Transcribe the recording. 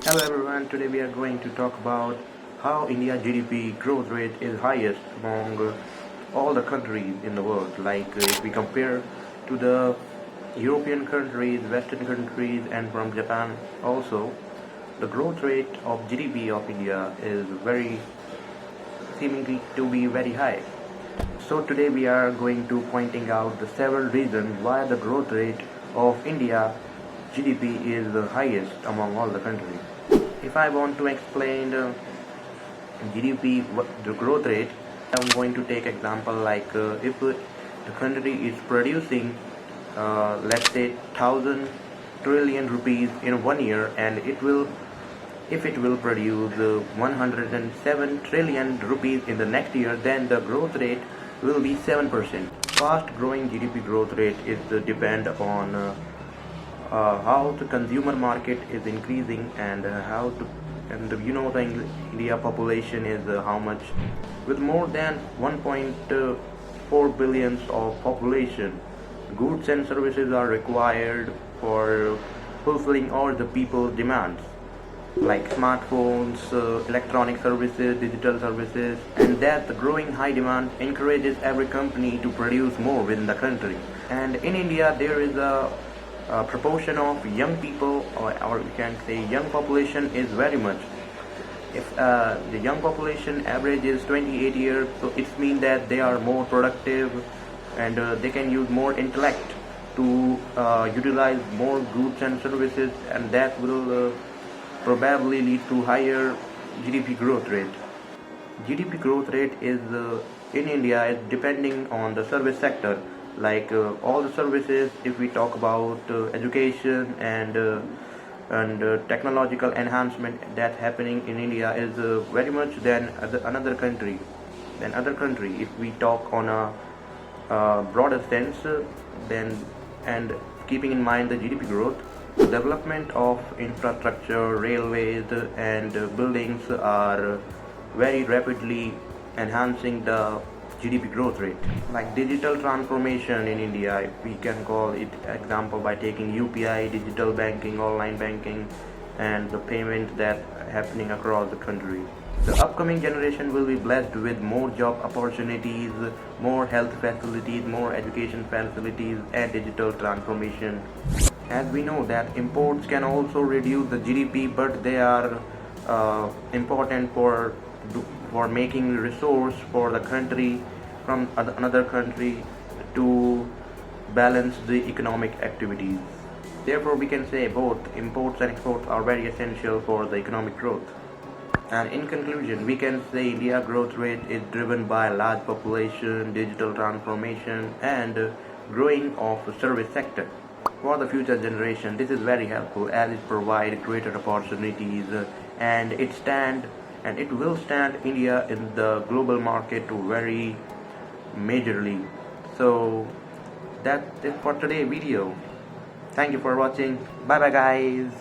Hello everyone, today we are going to talk about how India GDP growth rate is highest among all the countries in the world. If we compare to the European countries, Western countries and from Japan also, the growth rate of GDP of India is very seemingly to be very high. So today we are going to pointing out the several reasons why the growth rate of India GDP is the highest among all the countries. If I want to explain GDP, the growth rate, I'm going to take example if the country is producing let's say 1,000 trillion rupees in 1 year, and if it will produce 107 trillion rupees in the next year, then the growth rate will be 7%. Fast growing GDP growth rate is depend on how the consumer market is increasing and the India population is how much, with more than 1.4 billions of population. Goods and services are required for fulfilling all the people's demands, like smartphones, electronic services, digital services, and that the growing high demand encourages every company to produce more within the country. And in India there is a proportion of young people, or we can say young population is very much. If the young population average is 28 years, so it means that they are more productive and they can use more intellect to utilize more goods and services, and that will probably lead to higher GDP growth rate. GDP growth rate is in India is depending on the service sector, all the services. If we talk about education and technological enhancement that's happening in India is very much than another country. If we talk on a broader sense, then and keeping in mind the GDP growth, development of infrastructure, railways and buildings are very rapidly enhancing the GDP growth rate. Like digital transformation in India, if we can call it example by taking UPI, digital banking, online banking, and the payment that happening across the country. The upcoming generation will be blessed with more job opportunities, more health facilities, more education facilities, and digital transformation. As we know that imports can also reduce the GDP, but they are important for making resource for the country from another country to balance the economic activities. Therefore, we can say both imports and exports are very essential for the economic growth. And in conclusion, we can say India growth rate is driven by large population, digital transformation, and growing of the service sector. For the future generation, this is very helpful as it provides greater opportunities, and it will stand India in the global market very majorly. So that's it for today's video. Thank you for watching. Bye bye guys.